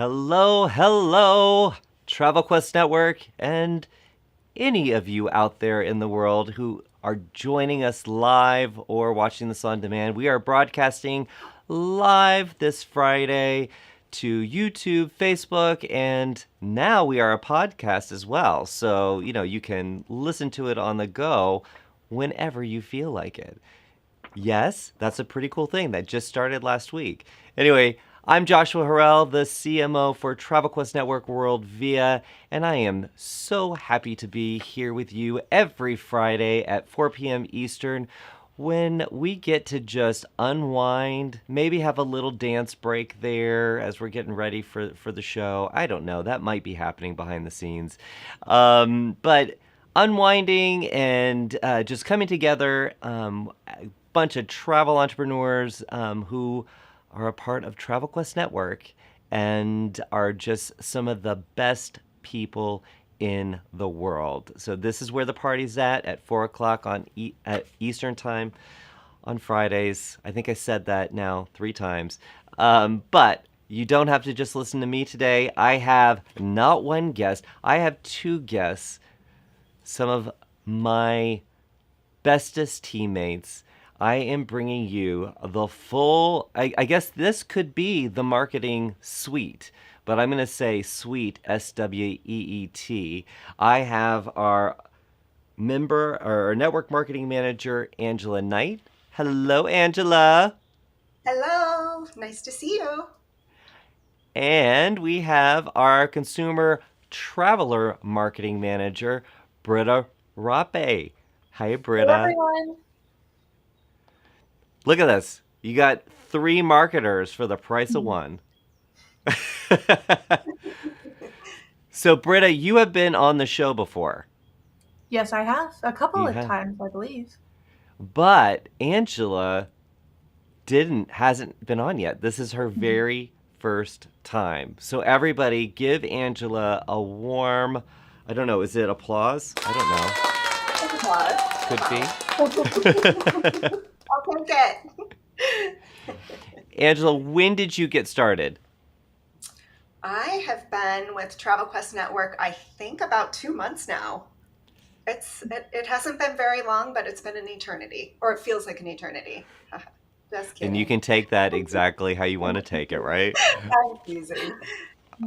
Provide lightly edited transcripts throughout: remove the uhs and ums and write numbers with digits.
Hello, hello, Travel Quest Network, and any of you out there in the world who are joining us live or watching this on demand. We are broadcasting live this Friday to YouTube, Facebook, and now we are a podcast as well. So, you can listen to it on the go whenever you feel like it. Yes, that's a pretty cool thing that just started last week. Anyway, I'm Joshua Harrell, the CMO for Travel Quest Network WorldVia, and I am so happy to be here with you every Friday at 4 p.m. Eastern when we get to just unwind, maybe have a little dance break there as we're getting ready for the show. I don't know, that might be happening behind the scenes. But unwinding and just coming together, a bunch of travel entrepreneurs who are a part of Travel Quest Network and are just some of the best people in the world. So this is where the party's at 4 o'clock at Eastern time on Fridays. I think I said that now 3 times. But you don't have to just listen to me today. I have not one guest. I have 2 guests, some of my bestest teammates. I am bringing you the full, I guess this could be the marketing suite, but I'm going to say suite, SWEET. I have our network marketing manager, Angela Knight. Hello, Angela. Hello, nice to see you. And we have our consumer traveler marketing manager, Britta Rape. Hi, Hello, Britta. everyone. Look at this. You got 3 marketers for the price of one. So, Britta, you have been on the show before, Yes, I have a couple You of have. times, I believe. but Angela hasn't been on yet. This is her very first time. So, everybody, give Angela a warm, I don't know, is it applause? I don't know. Could be. I'll take it. Angela, when did you get started? I have been with Travel Quest Network, I think about 2 months now. It hasn't been very long, but it's been an eternity, or it feels like an eternity. Just kidding. And you can take that exactly how you want to take it, right? I'm teasing.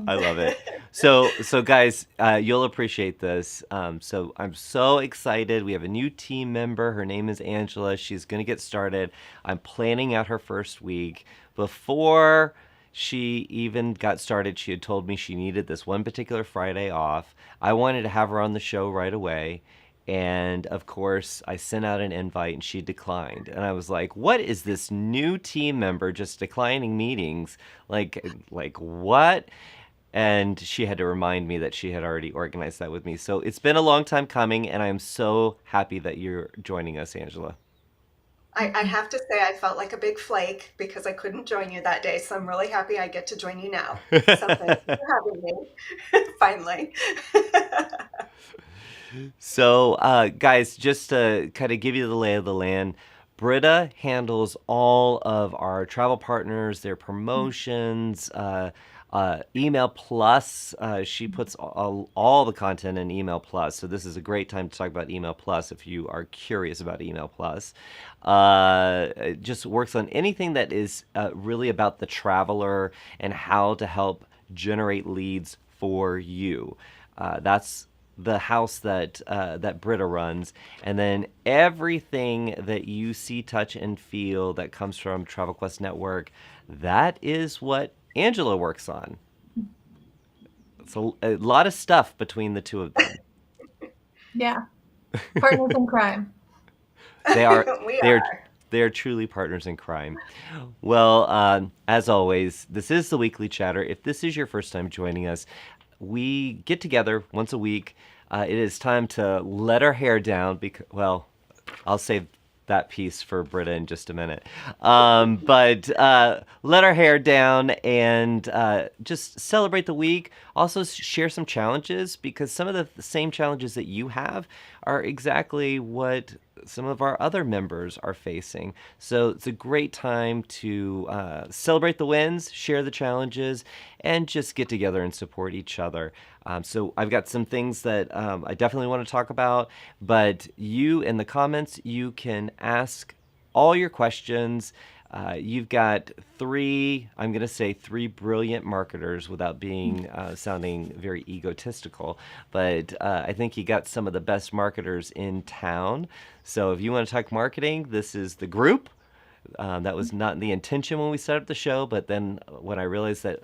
I love it. So guys, you'll appreciate this. So I'm so excited. We have a new team member. Her name is Angela. She's going to get started. I'm planning out her first week. Before she even got started, she had told me she needed this one particular Friday off. I wanted to have her on the show right away. And of course, I sent out an invite and she declined. And I was like, what is this new team member just declining meetings? Like what? And she had to remind me that she had already organized that with me. So it's been a long time coming, and I'm so happy that you're joining us, Angela. I have to say, I felt like a big flake because I couldn't join you that day. So I'm really happy I get to join you now. So thank you for having me, finally. So, guys, just to kind of give you the lay of the land, Britta handles all of our travel partners, their promotions, Email Plus. She puts all the content in Email Plus. So this is a great time to talk about Email Plus if you are curious about Email Plus. It just works on anything that is really about the traveler and how to help generate leads for you. That's the house that Britta runs, and then everything that you see, touch, and feel that comes from Travel Quest Network, that is what Angela works on. It's a lot of stuff between the two of them. Yeah. Partners in crime. They are We they're are. they're truly partners in crime. Well, as always, this is the Weekly Chatter. If this is your first time joining us, we get together once a week. It is time to let our hair down because, well, I'll save that piece for Britta in just a minute. But let our hair down and just celebrate the week. Also share some challenges because some of the same challenges that you have are exactly what some of our other members are facing. So it's a great time to celebrate the wins, share the challenges, and just get together and support each other. So I've got some things that I definitely want to talk about, but you in the comments, you can ask all your questions. You've got I'm going to say three brilliant marketers without being sounding very egotistical, but I think you got some of the best marketers in town. So if you want to talk marketing, this is the group. That was not the intention when we set up the show, but then when I realized that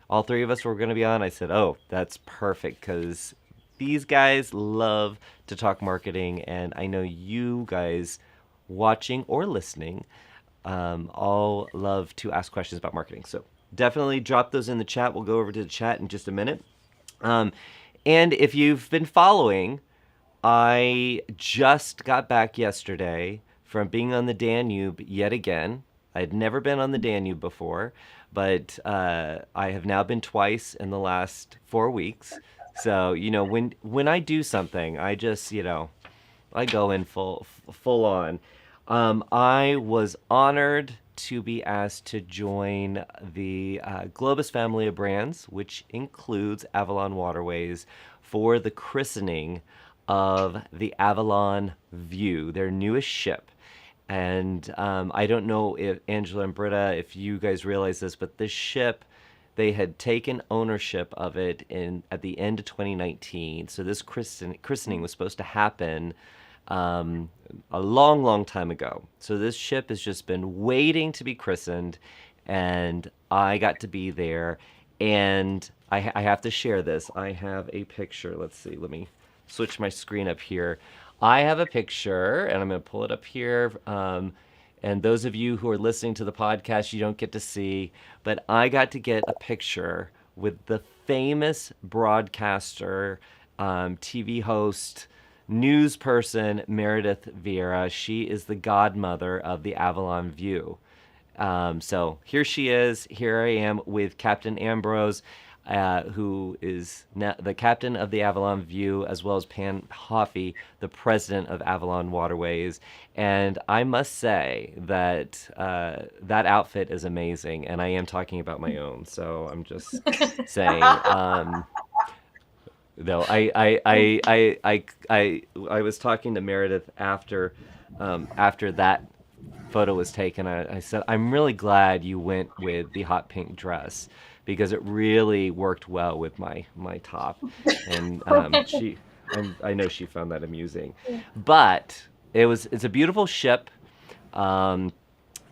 all three of us were going to be on, I said, oh, that's perfect because these guys love to talk marketing, and I know you guys watching or listening all love to ask questions about marketing. So definitely drop those in the chat. We'll go over to the chat in just a minute. And if you've been following, I just got back yesterday from being on the Danube yet again. I had never been on the Danube before, but I have now been twice in the last 4 weeks. So, when I do something, I just, I go in full on. I was honored to be asked to join the Globus family of brands, which includes Avalon Waterways, for the christening of the Avalon View, their newest ship. And I don't know if Angela and Britta, if you guys realize this, but this ship, they had taken ownership of it at the end of 2019. So this christening was supposed to happen a long, long time ago. So this ship has just been waiting to be christened, and I got to be there. And I have to share this. I have a picture. Let's see. Let me switch my screen up here. I have a picture, and I'm going to pull it up here. And those of you who are listening to the podcast, you don't get to see, but I got to get a picture with the famous broadcaster, TV host, news person, Meredith Vieira. She is the godmother of the Avalon View. So here she is. Here I am with Captain Ambrose, who is now the captain of the Avalon View, as well as Pam Hoffey, the president of Avalon Waterways. And I must say that that outfit is amazing, and I am talking about my own. So I'm just saying. No, I was talking to Meredith after that photo was taken. I said, I'm really glad you went with the hot pink dress because it really worked well with my top. And I know she found that amusing. But it's a beautiful ship. It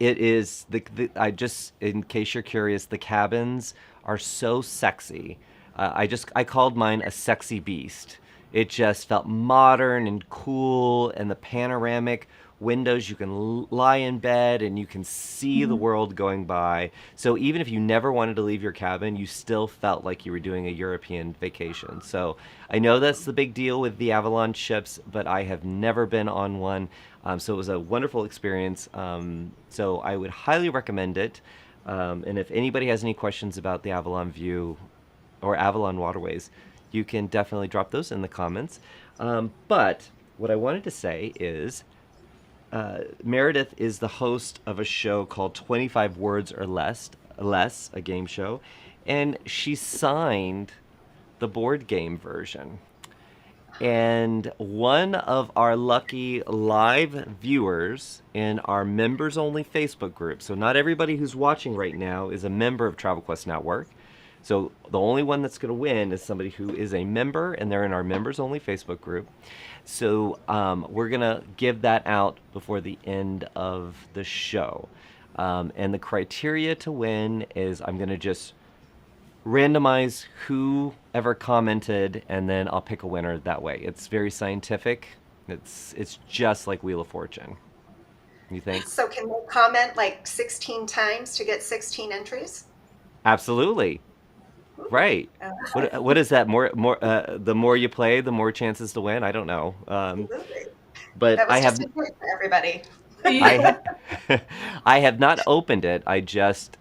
is in case you're curious, the cabins are so sexy. I called mine a sexy beast. It just felt modern and cool, and the panoramic windows, you can lie in bed and you can see the world going by. So even if you never wanted to leave your cabin, you still felt like you were doing a European vacation. So I know that's the big deal with the Avalon ships, but I have never been on one. So it was a wonderful experience. So I would highly recommend it. And if anybody has any questions about the Avalon View or Avalon Waterways, you can definitely drop those in the comments. But what I wanted to say is Meredith is the host of a show called 25 Words or Less, a game show, and she signed the board game version. And one of our lucky live viewers in our members-only Facebook group, so not everybody who's watching right now is a member of Travel Quest Network. So the only one that's going to win is somebody who is a member, and they're in our members-only Facebook group. So we're going to give that out before the end of the show. And the criteria to win is I'm going to just randomize whoever commented, and then I'll pick a winner that way. It's very scientific. It's just like Wheel of Fortune. You think? So can they comment like 16 times to get 16 entries? Absolutely. Right. What is that? More the more you play, the more chances to win. I don't know. Absolutely. But That was I just have a tip for everybody. I have not opened it. I just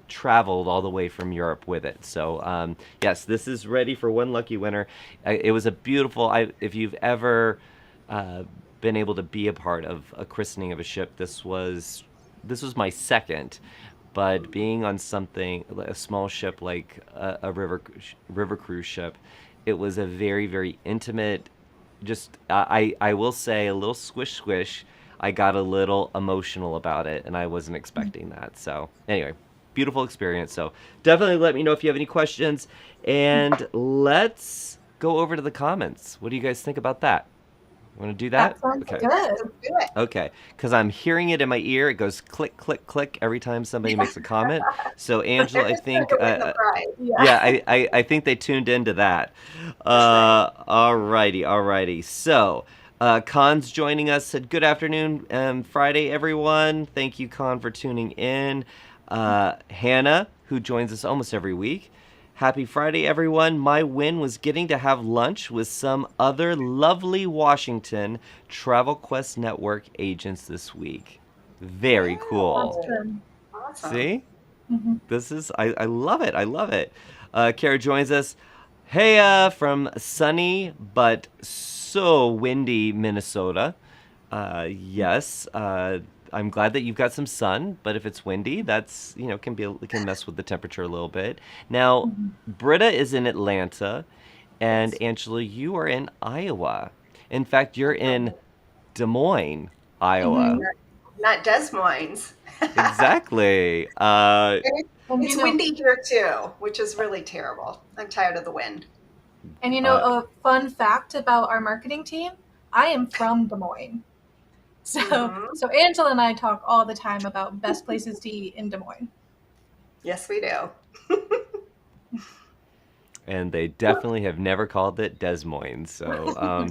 traveled all the way from Europe with it. So yes, this is ready for one lucky winner. It was a beautiful. If you've ever been able to be a part of a christening of a ship. This was my second, but being on something a small ship like a river cruise ship, it was a very very intimate. Just I will say a little squish squish. I got a little emotional about it, and I wasn't expecting that. So anyway, beautiful experience. So definitely let me know if you have any questions, and let's go over to the comments. What do you guys think about that? Want to do that? That sounds Okay. good. Let's do it. Okay, because I'm hearing it in my ear. It goes click, click, click every time somebody makes a comment. So, Angela, They're I just trying think, to win the prize. yeah, Yeah. I think they tuned into that. That's right. Alrighty, alrighty. So, Khan's joining us. Said, good afternoon, Friday, everyone. Thank you, Khan, for tuning in. Hannah, who joins us almost every week. Happy Friday, everyone. My win was getting to have lunch with some other lovely Washington Travel Quest Network agents this week. Very That's cool. true. Awesome. See? Hmm. I love it. I love it. Kara joins us. Hey, from sunny but so windy Minnesota. Yes, I'm glad that you've got some sun, but if it's windy, that's can mess with the temperature a little bit. Now, Hmm. Britta is in Atlanta, and Yes. Angela, you are in Iowa. In fact, you're in Des Moines, Hmm. Iowa. Not Des Moines. Exactly. And It's windy here too, which is really terrible. I'm tired of the wind. Uh, a fun fact about our marketing team, I am from Des Moines. So Hmm. so Angela and I talk all the time about best places to eat in Des Moines. Yes, we do. and they definitely have never called it Des Moines. So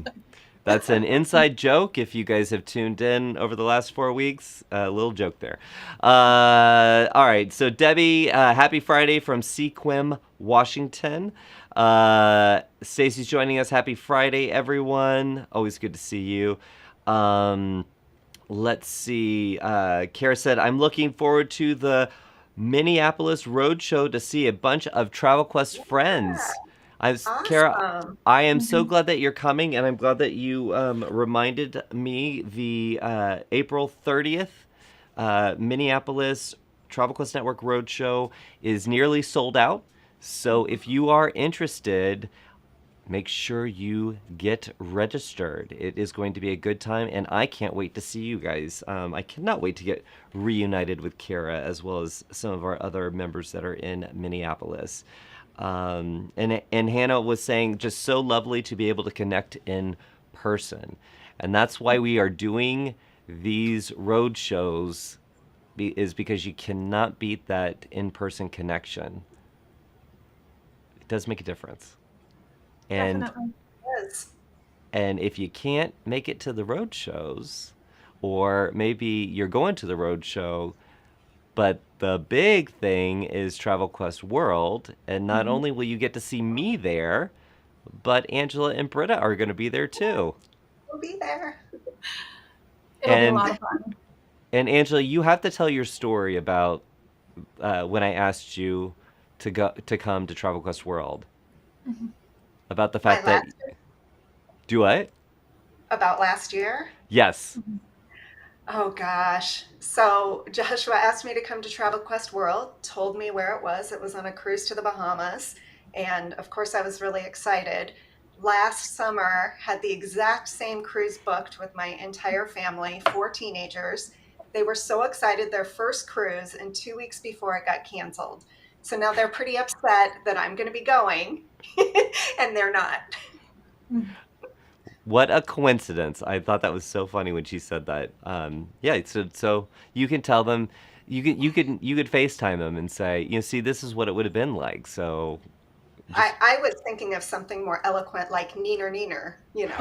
that's an inside joke. If you guys have tuned in over the last 4 weeks, a little joke there. All right. So Debbie, happy Friday from Sequim, Washington. Stacy's joining us. Happy Friday, everyone. Always good to see you. Let's see. Kara said, I'm looking forward to the Minneapolis Roadshow to see a bunch of Travel Quest friends. Kara, Awesome. I am so Mhm. glad that you're coming, and I'm glad that you reminded me the April 30th Minneapolis Travel Quest Network Roadshow is nearly sold out. So if you are interested, make sure you get registered. It is going to be a good time, and I can't wait to see you guys. I cannot wait to get reunited with Kara as well as some of our other members that are in Minneapolis. And Hannah was saying just so lovely to be able to connect in person, and that's why we are doing these road shows. Is because you cannot beat that in-person connection. It does make a difference. And Definitely. Yes. And if you can't make it to the road shows, or maybe you're going to the road show, but the big thing is Travel Quest World, and not Hmm. only will you get to see me there, but Angela and Britta are going to be there too. We'll be there. It'll be a lot And of fun. and Angela, you have to tell your story about when I asked you to come to Travel Quest World, Mhm. about the My fact that last do I? about last year. Yes. Mhm. Oh gosh. So Joshua asked me to come to Travel Quest World, told me where it was. It was on a cruise to the Bahamas. And of course, I was really excited. Last summer, had the exact same cruise booked with my entire family, four teenagers. They were so excited, their first cruise, and 2 weeks before it got canceled. So now they're pretty upset that I'm going to be going, and they're not. Mhm. What a coincidence! I thought that was so funny when she said that. Yeah, so you can tell them, you could FaceTime them and say, see, this is what it would have been like. So just I was thinking of something more eloquent like neener neener, you know.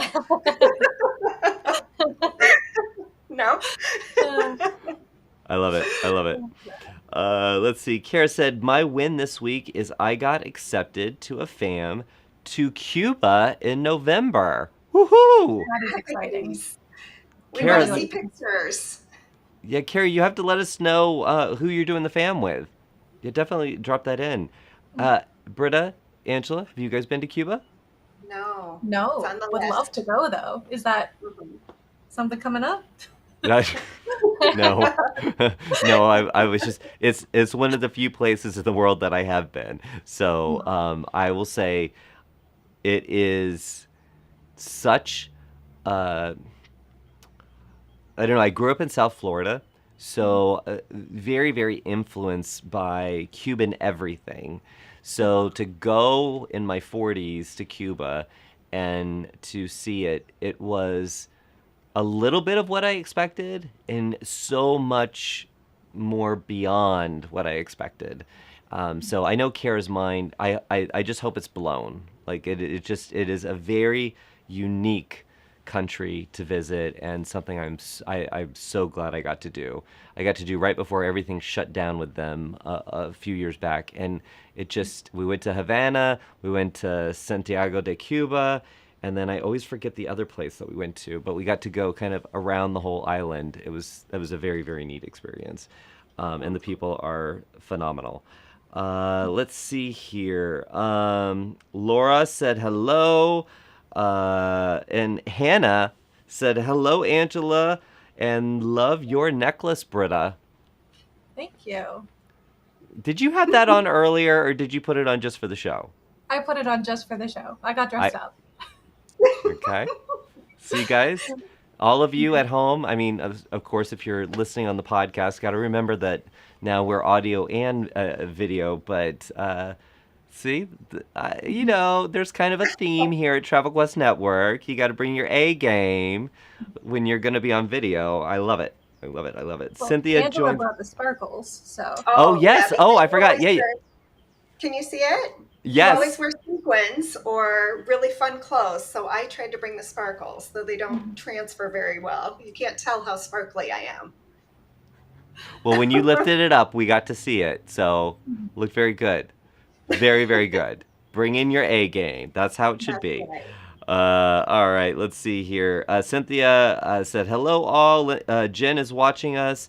No? I love it. I love it. Let's see. Kara said, my win this week is I got accepted to a fam to Cuba in November. Woohoo! That is exciting. Nice. We want to Kara, see Congratulations. pictures. yeah, Carrie, you have to let us know who you're doing the fam with. Yeah, definitely drop that in. Britta, Angela, have you guys been to Cuba? No, it's No, on the would love to list. go though. Is that Mhm. Something coming up? That- no, no. I was just. It's one of the few places in the world that I have been. So I will say it is such. Uh, I don't know. I grew up in South Florida, so very, very influenced by Cuban everything. So to go in my 40s to Cuba and to see it, it was a little bit of what I expected and so much more beyond what I expected. So I know Kara's mind. I just hope it's blown. Like it is a very unique country to visit and something I'm so glad I got to do. I got to do right before everything shut down with them a few years back, and we went to Havana, we went to Santiago de Cuba, and then I always forget the other place that we went to, but we got to go kind of around the whole island. It was a very, very neat experience, and the people are phenomenal. Let's see here. Laura said hello, and Hannah said hello, Angela, and love your necklace, Britta. Thank you. Did you have that on earlier, or did you put it on just for the show? I put it on just for the show. I got dressed up. Okay. See, guys, all of you at home, I mean, of course, if you're listening on the podcast, got to remember that now we're audio and video, but see, there's kind of a theme here at Travel Quest Network. You got to bring your A game when you're going to be on video. I love it. I love it. I love it. Well, Cynthia Angela joined. brought the sparkles, so. Oh, Yeah, yes. because Oh, I you forgot. always Yeah. can you see it? You Yes. always wear sequins or really fun clothes, so I tried to bring the sparkles, though they don't transfer very well. You can't tell how sparkly I am. Well, when you lifted it up, we got to see it. So, looked very good. Very, very good. Bring in your A game. That's how it should That's be. right. All right, let's see here. Cynthia said, hello, all. Jen is watching us.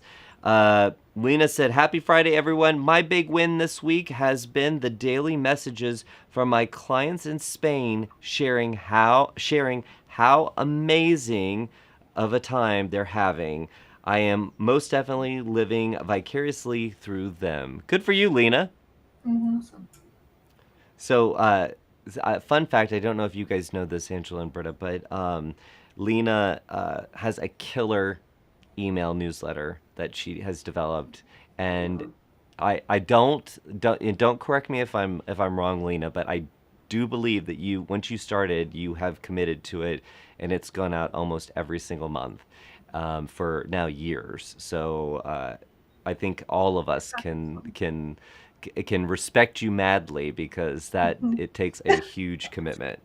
Lena said, happy Friday, everyone. My big win this week has been the daily messages from my clients in Spain sharing how amazing of a time they're having. I am most definitely living vicariously through them. Good for you, Lena. Awesome. So, fun fact, I don't know if you guys know this, Angela and Britta, but Lena has a killer email newsletter that she has developed, and I don't correct me if I'm wrong, Lena, but I do believe that once you started, you have committed to it, and it's gone out almost every single month for now years. So I think all of us can respect you madly because it takes a huge commitment.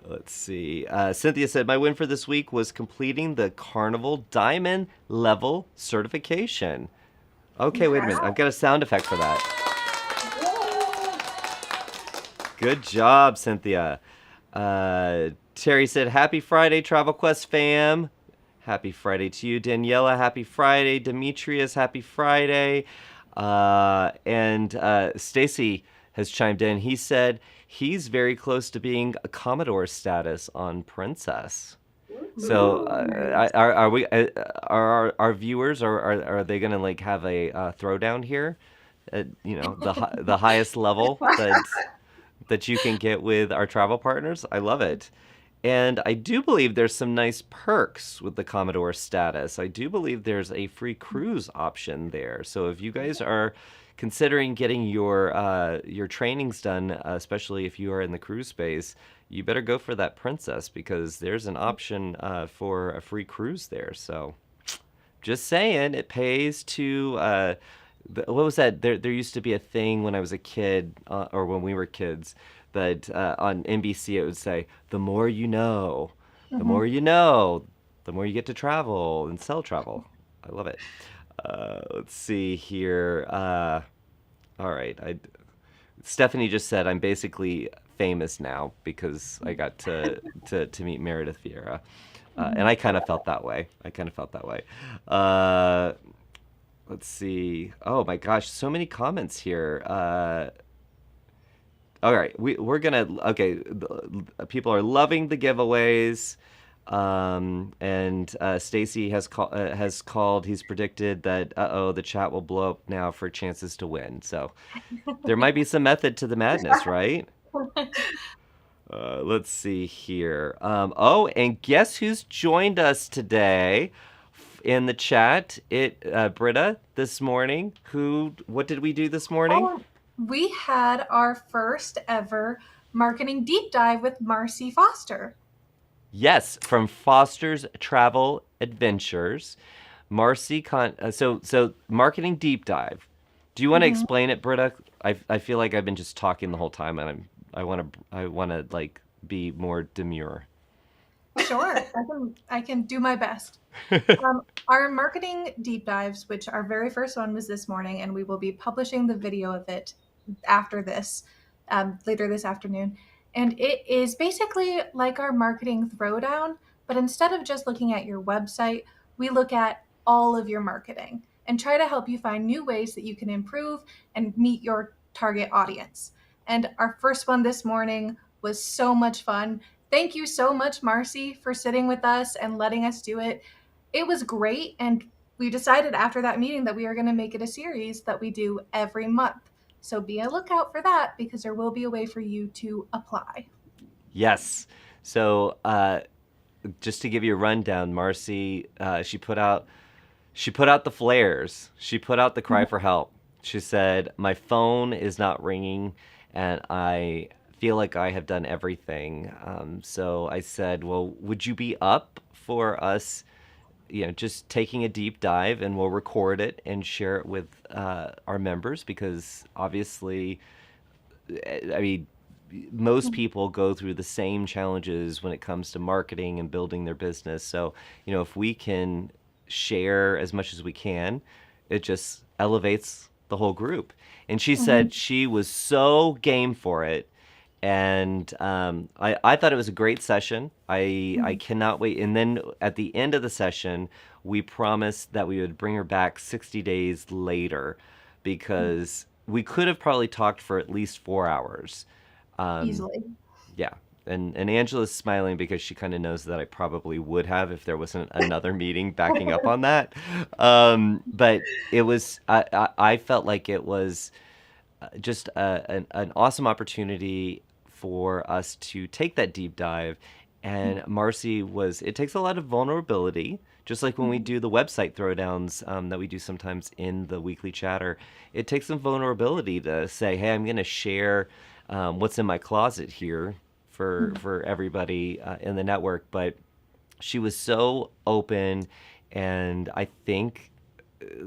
Let's see. Cynthia said, my win for this week was completing the Carnival Diamond level certification. Okay, wait a minute. I've got a sound effect for that. Good job, Cynthia. Terry said, happy Friday, Travel Quest fam. Happy Friday to you. Daniela, happy Friday. Demetrius, happy Friday. And Stacy has chimed in. He said he's very close to being a Commodore status on Princess. So are we? Are our viewers? Are they gonna like have a throwdown here? At, the highest level that you can get with our travel partners. I love it. And I do believe there's some nice perks with the Commodore status. I do believe there's a free cruise option there. So if you guys are considering getting your trainings done, especially if you are in the cruise space, you better go for that Princess because there's an option for a free cruise there. So just saying, it pays to... what was that? There used to be a thing when I was a kid, or when we were kids, that on NBC it would say, the more you know, the more you know, the more you get to travel and sell travel. I love it. Let's see here. All right. Stephanie just said I'm basically famous now because I got to meet Meredith Vieira. And I kind of felt that way. Let's see. Oh my gosh, so many comments here. All right, we're gonna. Okay, people are loving the giveaways. And Stacy has called. He's predicted that the chat will blow up now for chances to win. So there might be some method to the madness, right? Let's see here. And guess who's joined us today in the chat? Britta this morning. What did we do this morning? Oh, we had our first ever marketing deep dive with Marcy Foster. Yes, from Foster's Travel Adventures. So marketing deep dive. Do you want to explain it, Britta? I feel like I've been just talking the whole time, and I want to like be more demure. Sure, I can do my best. Our marketing deep dives, which our very first one was this morning, and we will be publishing the video of it after this, later this afternoon. And it is basically like our marketing throwdown, but instead of just looking at your website, we look at all of your marketing and try to help you find new ways that you can improve and meet your target audience. And our first one this morning was so much fun. Thank you so much, Marcy, for sitting with us and letting us do it. It was great, and we decided after that meeting that we are going to make it a series that we do every month. So be a lookout for that because there will be a way for you to apply. Yes. So just to give you a rundown, Marcy, she put out the flares. She put out the cry for help. She said, "My phone is not ringing, and I feel like I have done everything." So I said, "Well, would you be up for us, just taking a deep dive, and we'll record it and share it with our members because obviously, I mean." Most people go through the same challenges when it comes to marketing and building their business. So, if we can share as much as we can, it just elevates the whole group. And she said she was so game for it. And I thought it was a great session. I cannot wait. And then at the end of the session, we promised that we would bring her back 60 days later because we could have probably talked for at least 4 hours. Easily. Yeah. And Angela's smiling because she kind of knows that I probably would have if there wasn't another meeting backing up on that. But I felt like it was just an awesome opportunity for us to take that deep dive. And it takes a lot of vulnerability, just like when we do the website throwdowns that we do sometimes in the weekly chatter. It takes some vulnerability to say, hey, I'm going to share what's in my closet here for everybody in the network. But she was so open, and I think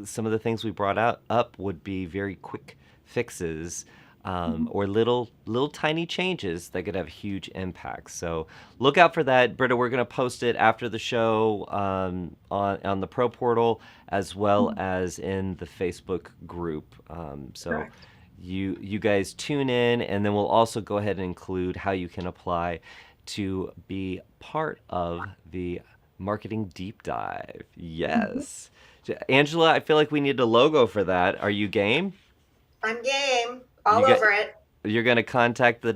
some of the things we brought up would be very quick fixes or little tiny changes that could have huge impacts. So look out for that, Britta. We're going to post it after the show on the Pro Portal as well as in the Facebook group. So. Correct. You guys tune in, and then we'll also go ahead and include how you can apply to be part of the marketing deep dive. Yes. Angela, I feel like we need a logo for that. Are you game? I'm game. All You get- over it. You're going to contact the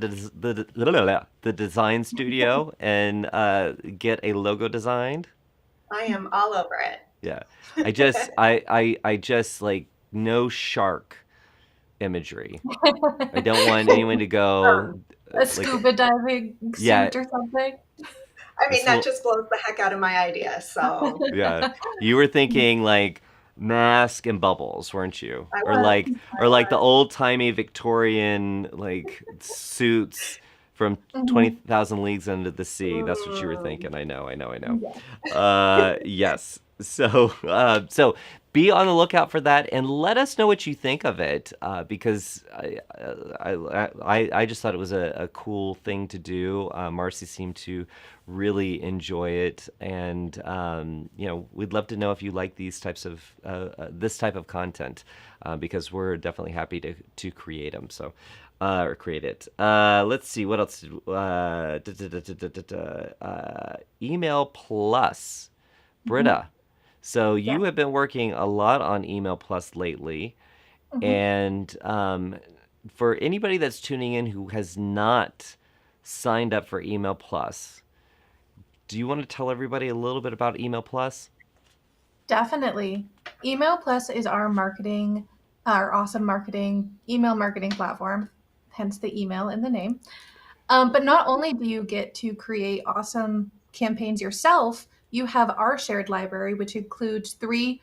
design studio and get a logo designed? I am all over it. Yeah. I just like no shark imagery. I don't want anyone to go A scuba diving suit Yeah. I or something. mean, This that will- just blows the heck out of my idea. So yeah. You were thinking like mask and bubbles, weren't you? I Or was. like I or like the was. old-timey Victorian like suits from 20,000 Leagues Under the Sea. That's what you were thinking. I know. Yeah. Yes. So be on the lookout for that and let us know what you think of it because I just thought it was a cool thing to do. Marcy seemed to really enjoy it, and we'd love to know if you like these types of this type of content because we're definitely happy to create them. So. Or create it. Let's see what else. Email Plus, Britta. So you have been working a lot on Email Plus lately, and for anybody that's tuning in who has not signed up for Email Plus, do you want to tell everybody a little bit about Email Plus? Definitely. Email Plus is our awesome email marketing platform, hence the email in the name. But not only do you get to create awesome campaigns yourself, you have our shared library, which includes 3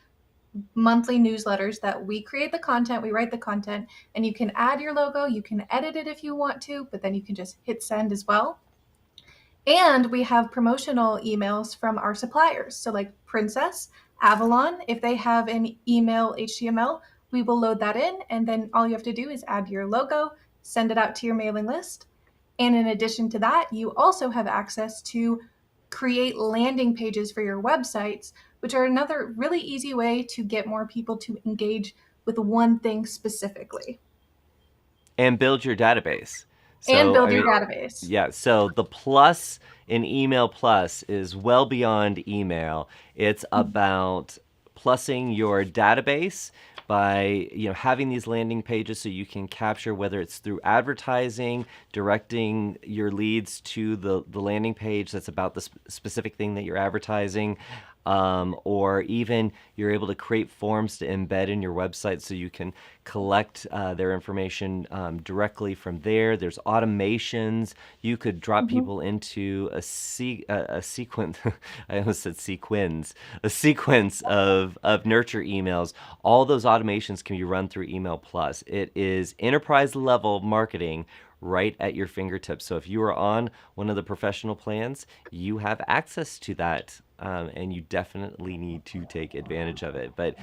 monthly newsletters that we create the content, we write the content, and you can add your logo, you can edit it if you want to, but then you can just hit send as well. And we have promotional emails from our suppliers. So, like Princess, Avalon, if they have an email HTML, we will load that in. And then all you have to do is add your logo, send it out to your mailing list. And in addition to that, you also have access to create landing pages for your websites, which are another really easy way to get more people to engage with one thing specifically And build your database. and So, build I your mean, database. yeah, so the plus in Email Plus is well beyond email. It's about plussing your database by having these landing pages so you can capture, whether it's through advertising, directing your leads to the landing page that's about the specific thing that you're advertising, or even you're able to create forms to embed in your website so you can collect their information directly from there. There's automations. You could drop people into a sequence. I almost said sequins. A sequence of nurture emails. All those automations can be run through Email Plus. It is enterprise level marketing right at your fingertips. So if you are on one of the professional plans, you have access to that. And you definitely need to take advantage of it. But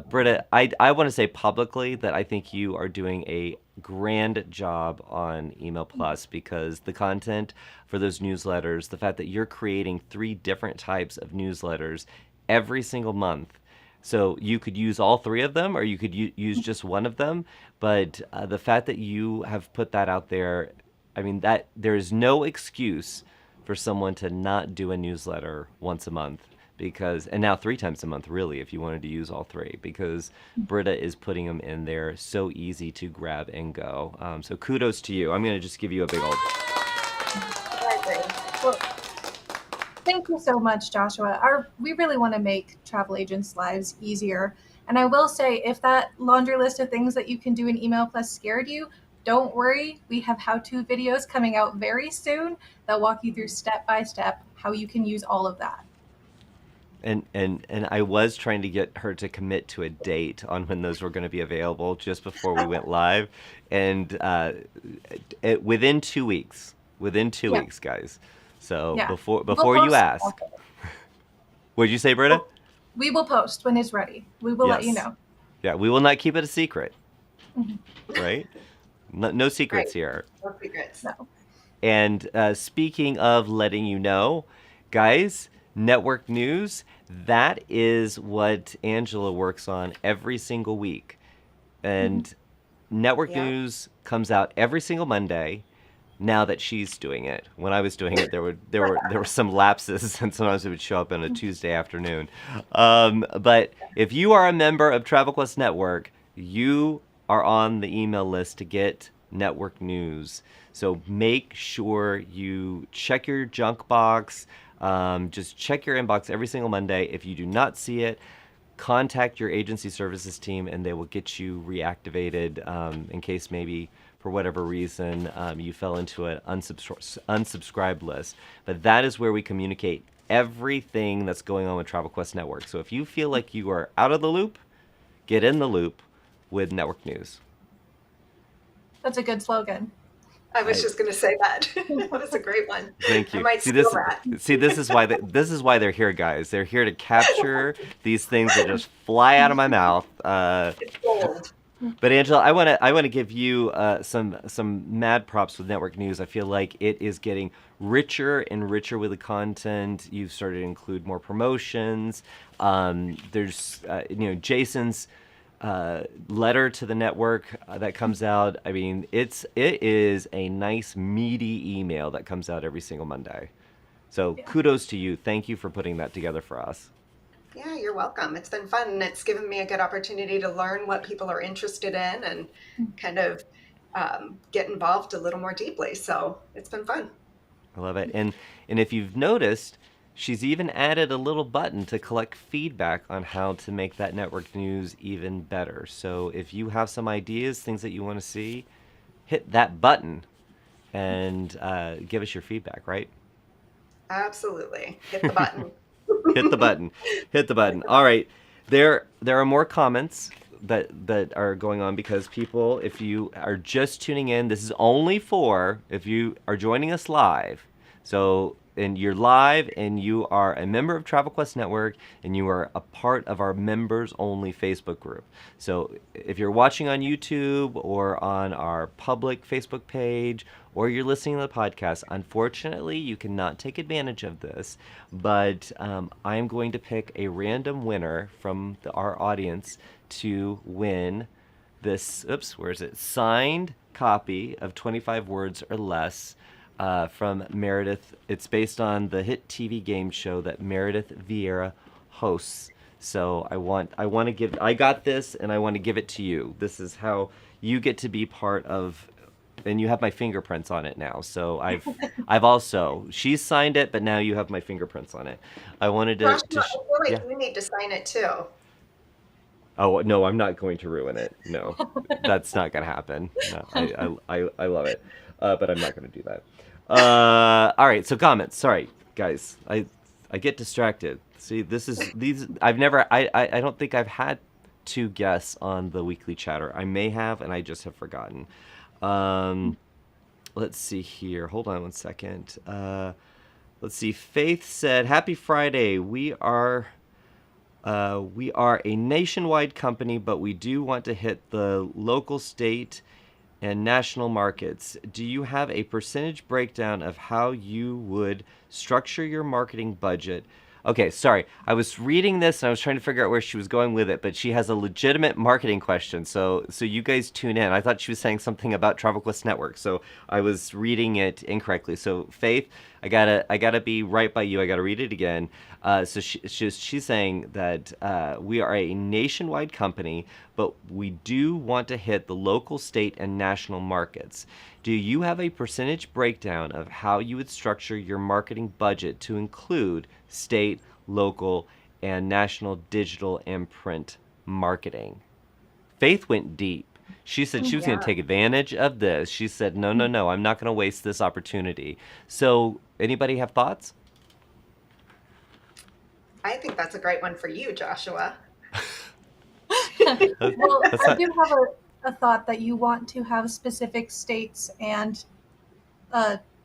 Britta, I want to say publicly that I think you are doing a grand job on Email Plus, because the content for those newsletters, the fact that you're creating 3 different types of newsletters every single month. So you could use all 3 of them, or you could use just one of them. But the fact that you have put that out there, I mean, that there is no excuse for someone to not do a newsletter once a month, because, and now 3 times a month, really, if you wanted to use all 3, because Britta is putting them in there so easy to grab and go. So kudos to you. I'm going to just give you a big old. I agree. Well, thank you so much, Joshua. We really want to make travel agents' lives easier. And I will say, if that laundry list of things that you can do in Email Plus scared you, don't worry. We have how-to videos coming out very soon that walk you through step by step how you can use all of that. And I was trying to get her to commit to a date on when those were going to be available just before we went live, and within 2 weeks, Yeah. guys. So Yeah. before We'll you post ask, also. what'd you say, Britta? We will post when it's ready. We will let you Yes. know. Yeah, we will not keep it a secret, Mhm. right? No secrets Right. here. No secrets. No. And speaking of letting you know, guys, network news, that is what Angela works on every single week. And network Yeah. news comes out every single Monday. Now that she's doing it, when I was doing it, there were some lapses, and sometimes it would show up on a Tuesday afternoon. But if you are a member of Travel Quest Network, you are on the email list to get network news. So make sure you check your junk box. Just check your inbox every single Monday. If you do not see it, contact your agency services team, and they will get you reactivated, in case maybe for whatever reason you fell into an unsubscribed list. But that is where we communicate everything that's going on with Travel Quest Network. So if you feel like you are out of the loop, get in the loop with network news. That's a good slogan. I was just going to say that. That was a great one. Thank I you. might See steal this. that. See, this is why this is why they're here, guys. They're here to capture these things that just fly out of my mouth. It's gold. But Angela, I want to give you some mad props with network news. I feel like it is getting richer and richer with the content. You've started to include more promotions. There's Jason's letter to the network that comes out. I mean, it is a nice meaty email that comes out every single Monday. So kudos to you. Thank you for putting that together for us. Yeah, you're welcome. It's been fun. It's given me a good opportunity to learn what people are interested in and kind of get involved a little more deeply. So it's been fun. I love it. And if you've noticed, She's even added a little button to collect feedback on how to make that network news even better. So if you have some ideas, things that you want to see, hit that button and give us your feedback, right? Absolutely. Hit the button. Hit the button. Hit the Hit button. the All button. right. There are more comments that are going on because people, if you are just tuning in, this is only for if you are joining us live. So, and you're live and you are a member of Travel Quest Network and you are a part of our members only Facebook group. So, if you're watching on YouTube or on our public Facebook page or you're listening to the podcast, unfortunately, you cannot take advantage of this. But I am going to pick a random winner from our audience to win this, oops, where is it? Signed copy of 25 Words or Less from Meredith. It's based on the hit TV game show that Meredith Vieira hosts. So I got this and I want to give it to you. This is how you get to be part of, and you have my fingerprints on it now. So I've also, she's signed it, but now you have my fingerprints on it. I wanted Joshua, to I feel yeah. like you need to sign it too. Oh no, I'm not going to ruin it. No, that's not gonna happen. No, I love it, but I'm not gonna do that. All right, so comments. Sorry, guys, I get distracted. See, these. I don't think I've had two guests on the weekly chatter. I may have, and I just have forgotten. Um, let's see here. Hold on one second. Let's see. Faith said, "Happy Friday. We are a nationwide company, but we do want to hit the local, state, and national markets. Do you have a percentage breakdown of how you would structure your marketing budget?" Okay, sorry. I was reading this and I was trying to figure out where she was going with it, but she has a legitimate marketing question. So you guys tune in. I thought she was saying something about Travel Quest Network, so I was reading it incorrectly. So Faith, I gotta be right by you. I gotta read it again. So she's saying that we are a nationwide company, but we do want to hit the local, state, and national markets. Do you have a percentage breakdown of how you would structure your marketing budget to include state, local, and national digital and print marketing? Faith went deep. She said she was going to Yeah. take advantage of this. She said, no, no, no, I'm not going to waste this opportunity. So, anybody have thoughts? I think that's a great one for you, Joshua. Well, That's I not. do have a thought that you want to have specific states and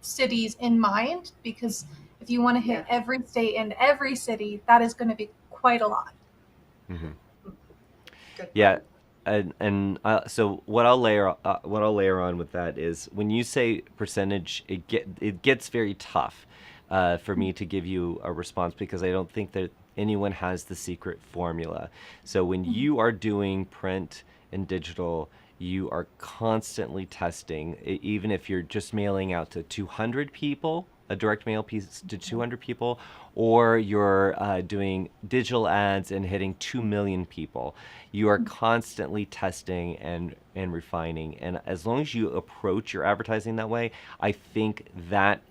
cities in mind, because if you want to hit Yeah. every state and every city, that is going to be quite a lot. Mhm. Good Yeah, point. and so what I'll layer on with that is when you say percentage, it gets very tough for me to give you a response because I don't think that anyone has the secret formula. So when you are doing print and digital, you are constantly testing, even if you're just mailing out to 200 people, a direct mail piece to 200 people, or you're doing digital ads and hitting 2 million people. You are constantly testing and refining. And as long as you approach your advertising that way, I think that's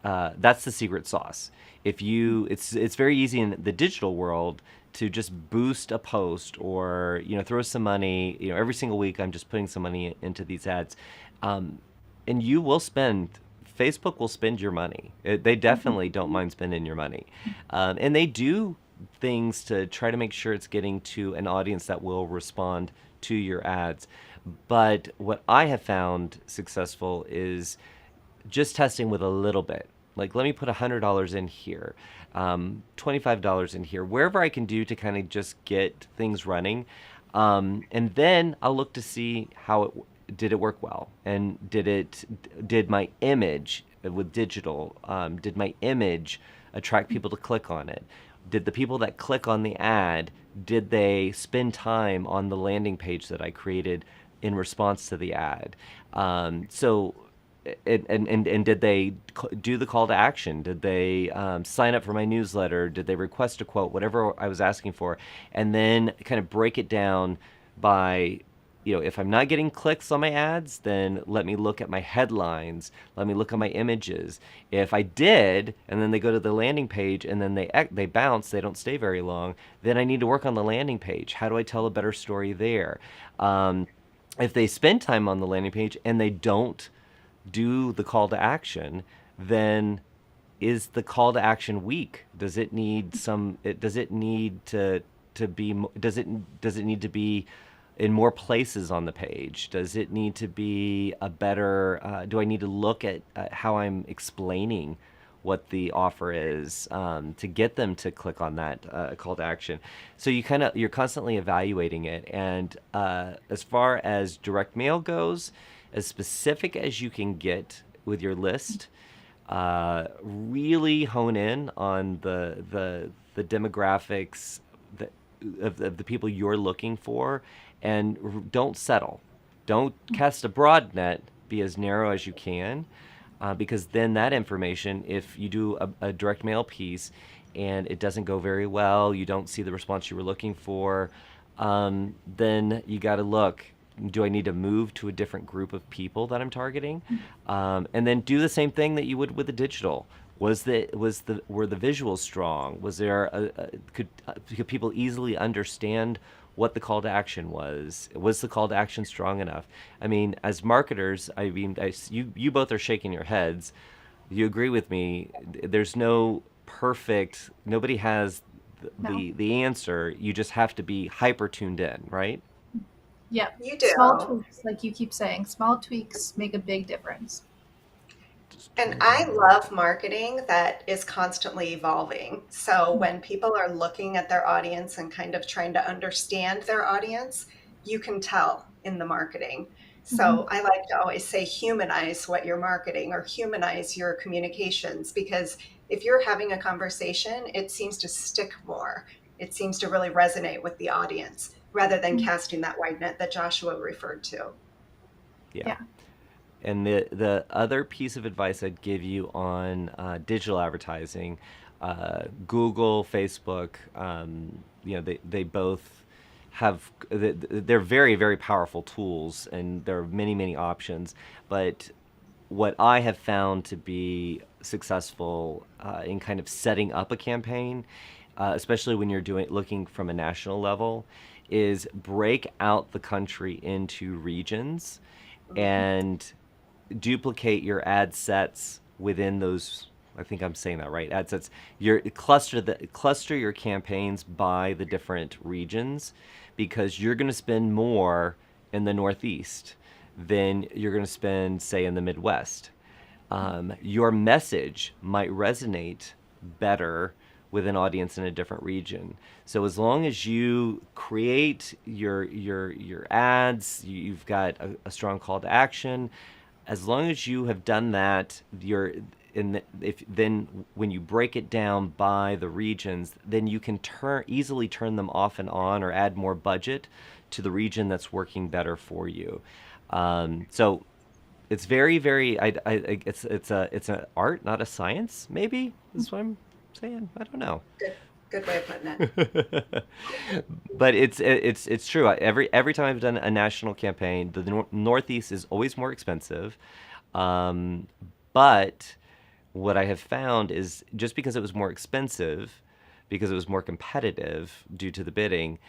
the secret sauce. It's very easy in the digital world to just boost a post or throw some money. Every single week I'm just putting some money into these ads, um, and you will spend. Facebook will spend your money. They definitely don't mind spending your money, and they do things to try to make sure it's getting to an audience that will respond to your ads. But what I have found successful is just testing with a little bit. Like, let me put $100 in here, $25 in here, wherever I can do to kind of just get things running. And then I'll look to see how did it work well, and did my image with digital, did my image attract people to click on it? Did the people that click on the ad, did they spend time on the landing page that I created in response to the ad? So and did they do the call to action? Did they sign up for my newsletter? Did they request a quote? Whatever I was asking for, and then kind of break it down by if I'm not getting clicks on my ads, then let me look at my headlines. Let me look at my images. If I did, and then they go to the landing page and then they bounce, they don't stay very long, then I need to work on the landing page. How do I tell a better story there? Um, if they spend time on the landing page and they don't do the call to action, then is the call to action weak? Does it need does it need to be does it need to be in more places on the page? Does it need to be a better do I need to look at how I'm explaining what the offer is to get them to click on that call to action? So you're constantly evaluating it. And as far as direct mail goes, as specific as you can get with your list, really hone in on the demographics that, of the people you're looking for, and don't settle. Don't cast a broad net. Be as narrow as you can, because then that information, if you do a direct mail piece and it doesn't go very well, you don't see the response you were looking for, then you got to look. Do I need to move to a different group of people that I'm targeting? And then do the same thing that you would with the digital. Were the visuals strong? Was there could people easily understand what the call to action was? Was the call to action strong enough? I mean, as marketers, you both are shaking your heads. You agree with me? There's no perfect. Nobody has No. the answer. You just have to be hyper tuned in, right? Yeah. You do. Small tweaks, like you keep saying, small tweaks make a big difference. And I love marketing that is constantly evolving. So when people are looking at their audience and kind of trying to understand their audience, you can tell in the marketing. Mm-hmm. So I like to always say humanize what you're marketing or humanize your communications, because if you're having a conversation, it seems to stick more. It seems to really resonate with the audience rather than casting that wide net that Joshua referred to. Yeah. Yeah. And the other piece of advice I'd give you on digital advertising, Google, Facebook, they both they're very, very powerful tools, and there are many, many options. But what I have found to be successful in kind of setting up a campaign, especially when you're looking from a national level, is break out the country into regions and duplicate your ad sets within those. I think I'm saying that right. Ad sets. Cluster your campaigns by the different regions, because you're going to spend more in the Northeast than you're going to spend, say, in the Midwest. Your message might resonate better with an audience in a different region. So as long as you create your ads, you've got a strong call to action. As long as you have done that, then when you break it down by the regions, then you can easily turn them off and on, or add more budget to the region that's working better for you. So it's very, very. It's an art, not a science. Maybe that's what I'm saying. I don't know. Good way of putting it. But it's true. Every time I've done a national campaign, the Northeast is always more expensive. But what I have found is, just because it was more expensive, because it was more competitive due to the bidding,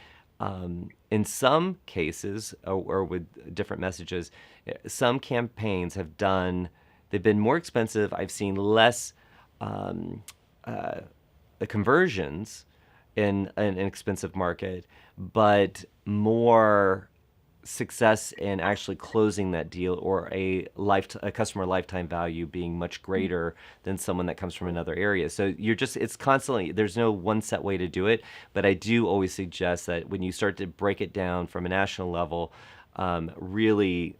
in some cases, or with different messages, some campaigns they've been more expensive. I've seen less conversions in an expensive market, but more success in actually closing that deal, or a customer lifetime value being much greater than someone that comes from another area. So it's constantly, there's no one set way to do it, but I do always suggest that when you start to break it down from a national level, really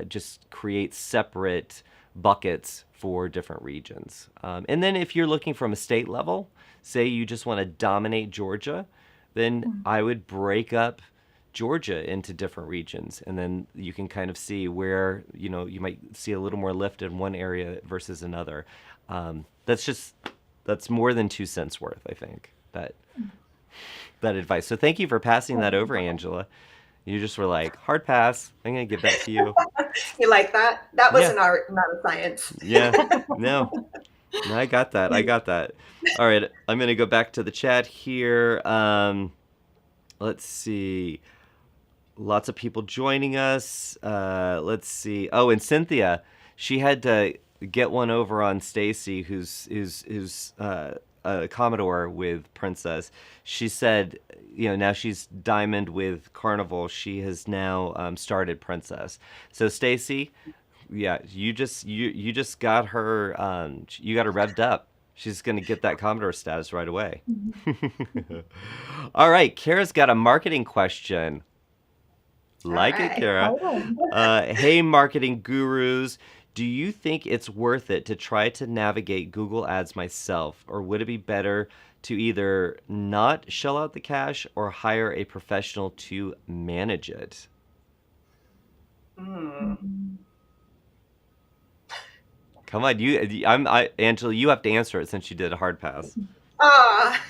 just create separate buckets for different regions. And then if you're looking from a state level, say you just want to dominate Georgia, then I would break up Georgia into different regions, and then you can kind of see where you might see a little more lift in one area versus another. That's more than 2 cents worth, I think, that advice. So thank you for passing that over, Angela. You just were like, hard pass. I'm gonna give that to you. You like that? That was Yeah, an art, not a science. yeah. No, no, I got that. I got that. All right, I'm gonna go back to the chat here. Let's see. Lots of people joining us. Let's see. Oh, and Cynthia, she had to get one over on Stacy, who's a Commodore with Princess. She said, now she's Diamond with Carnival. She has now started Princess. So Stacy, yeah, you just got her. You got her revved up. She's gonna get that Commodore status right away. All right, Kara's got a marketing question. All Like it, right. Kara. Hey, marketing gurus. Do you think it's worth it to try to navigate Google Ads myself, or would it be better to either not shell out the cash or hire a professional to manage it? Hmm. Come on, Angela, you have to answer it since you did a hard pass. Ah.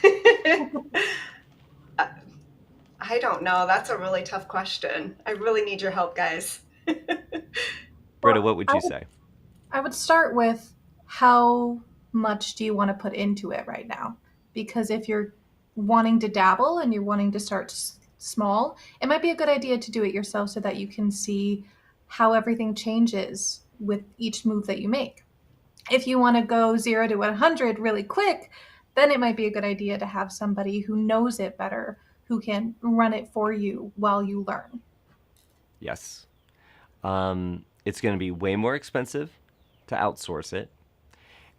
I don't know. That's a really tough question. I really need your help, guys. Britta, Well, what would you say? I would start with how much do you want to put into it right now? Because if you're wanting to dabble and you're wanting to start small, it might be a good idea to do it yourself so that you can see how everything changes with each move that you make. If you want to go 0 to 100 really quick, then it might be a good idea to have somebody who knows it better, who can run it for you while you learn. Yes. It's going to be way more expensive to outsource it,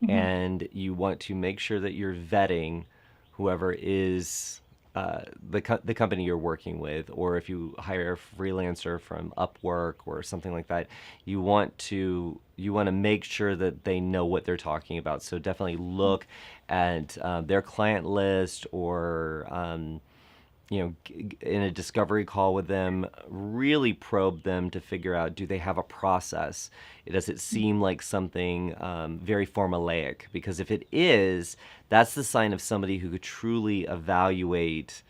Mhm. and you want to make sure that you're vetting whoever is the company you're working with, or if you hire a freelancer from Upwork or something like that, you want to make sure that they know what they're talking about. So definitely look at their client list, or in a discovery call with them, really probe them to figure out, do they have a process? Does it seem like something very formulaic? Because if it is, that's the sign of somebody who could truly evaluate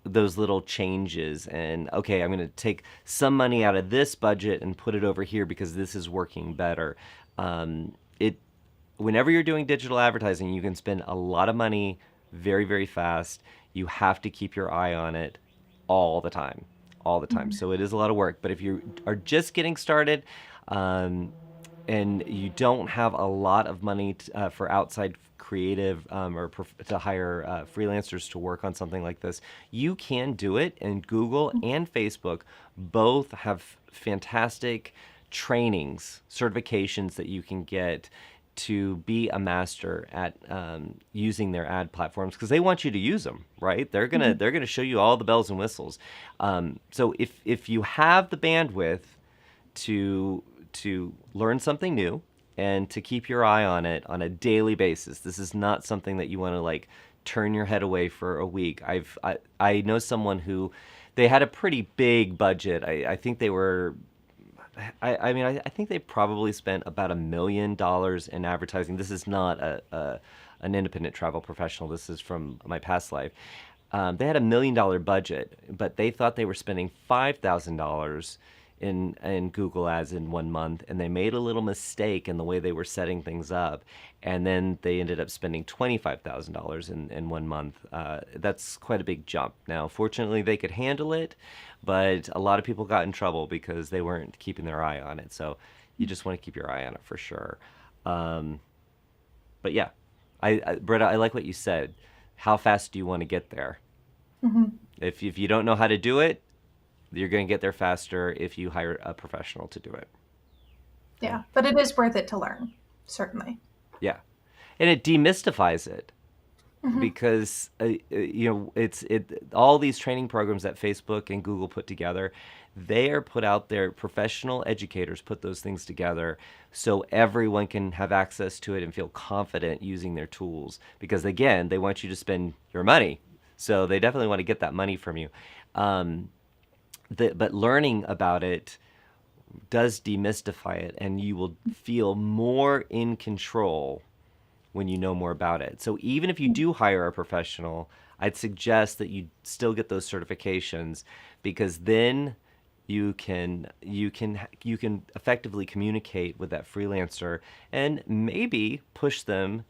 those little changes and, okay, I'm going to take some money out of this budget and put it over here because this is working better. It Whenever you're doing digital advertising, you can spend a lot of money very, very fast. You have to keep your eye on it all the time, all the time. Mhm. So it is a lot of work. But if you are just getting started, um, and you don't have a lot of money for outside creative, to hire freelancers to work on something like this, you can do it. And Google and Facebook both have fantastic trainings, certifications that you can get to be a master at using their ad platforms, because they want you to use them, right? They're gonna show you all the bells and whistles. So if you have the bandwidth to learn something new and to keep your eye on it on a daily basis, this is not something that you want to like turn your head away for a week. I know someone who, they had a pretty big budget. I think they were I think they probably spent about $1 million in advertising. This is not an independent travel professional. This is from my past life. They had $1 million budget, but they thought they were spending $5,000 in Google Ads in 1 month, and they made a little mistake in the way they were setting things up, and then they ended up spending $25,000 in 1 month. That's quite a big jump. Now, fortunately, they could handle it, but a lot of people got in trouble because they weren't keeping their eye on it. So you just want to keep your eye on it for sure. Um, but yeah, Britta, I like what you said. How fast do you want to get there? Mhm. If you don't know how to do it, you're going to get there faster if you hire a professional to do it. Yeah, but it is worth it to learn, certainly. Yeah, and it demystifies it, Mhm. because it's all these training programs that Facebook and Google put together. They are put out there. Professional educators put those things together so everyone can have access to it and feel confident using their tools. Because again, they want you to spend your money, so they definitely want to get that money from you. Um, but learning about it does demystify it, and you will feel more in control when you know more about it. So even if you do hire a professional, I'd suggest that you still get those certifications, because then you can effectively communicate with that freelancer and maybe push them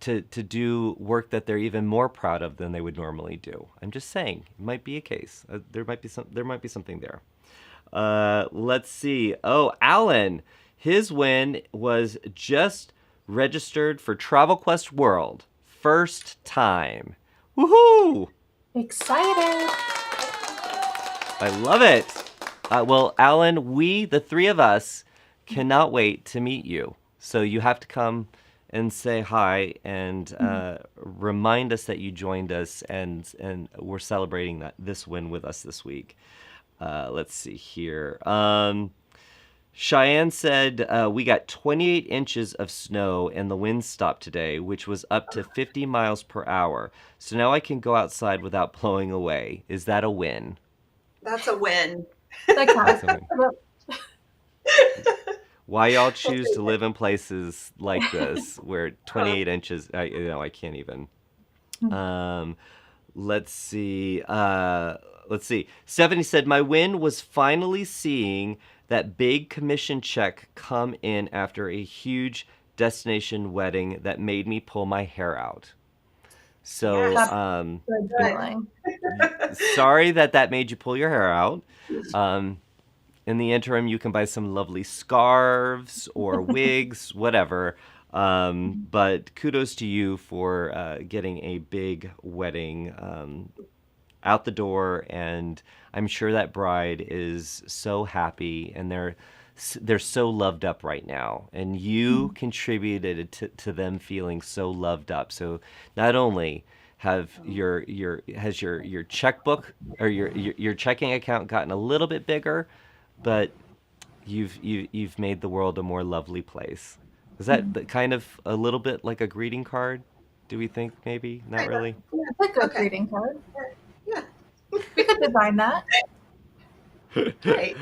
to do work that they're even more proud of than they would normally do. I'm just saying, it might be a case. There might be something there. Let's see. Oh, Alan, his win was just registered for Travel Quest World, first time. Woohoo! Excited. I love it. Well, Alan, the three of us, cannot wait to meet you. So you have to come and say hi and remind us that you joined us, and we're celebrating this win with us this week. Let's see here. Cheyenne said we got 28 inches of snow and the wind stopped today, which was up to 50 miles per hour. So now I can go outside without blowing away. Is that a win? That's a win. That counts. That's a win. Why y'all choose to live in places like this where 28 inches, I can't even. Let's see. Stephanie said, my win was finally seeing that big commission check come in after a huge destination wedding that made me pull my hair out. So, Yes. Good feeling. sorry that made you pull your hair out. In the interim, you can buy some lovely scarves or wigs, whatever. But kudos to you for getting a big wedding out the door, and I'm sure that bride is so happy, and they're so loved up right now, and you contributed to them feeling so loved up. So not only has your checkbook or your checking account gotten a little bit bigger, but you've made the world a more lovely place. Is that kind of a little bit like a greeting card? Do we think maybe? Not really? It's a good Okay. greeting card. Yeah. We could design that. Great.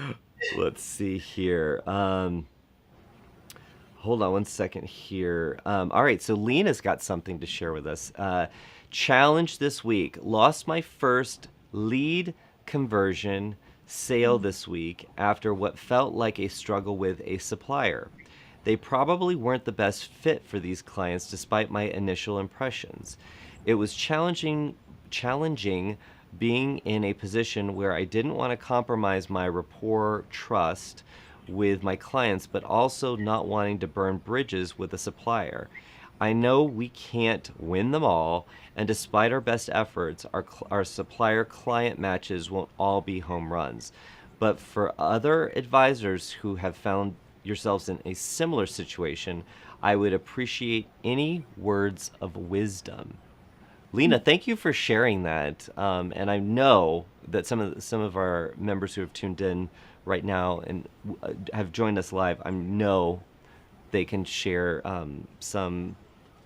Let's see here. Hold on one second here. All right, so Lena's got something to share with us. Challenge this week. Lost my first lead conversion sale this week after what felt like a struggle with a supplier. They probably weren't the best fit for these clients despite my initial impressions. It was challenging being in a position where I didn't want to compromise my rapport trust with my clients, but also not wanting to burn bridges with a supplier. I know we can't win them all, and despite our best efforts, our supplier client matches won't all be home runs. But for other advisors who have found yourselves in a similar situation, I would appreciate any words of wisdom. Lena, thank you for sharing that. And I know that some of our members who have tuned in right now and have joined us live, I know they can share some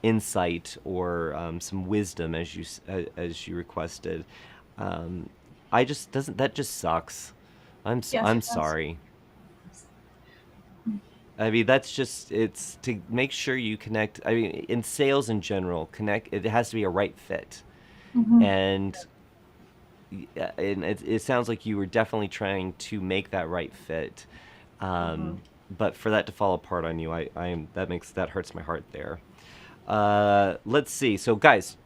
insight or some wisdom as you requested. That just sucks. I'm sorry. I mean, it's to make sure you connect. I mean, in sales in general, it has to be a right fit. And it sounds like you were definitely trying to make that right fit. But for that to fall apart on you, that hurts my heart there. Let's see. So guys,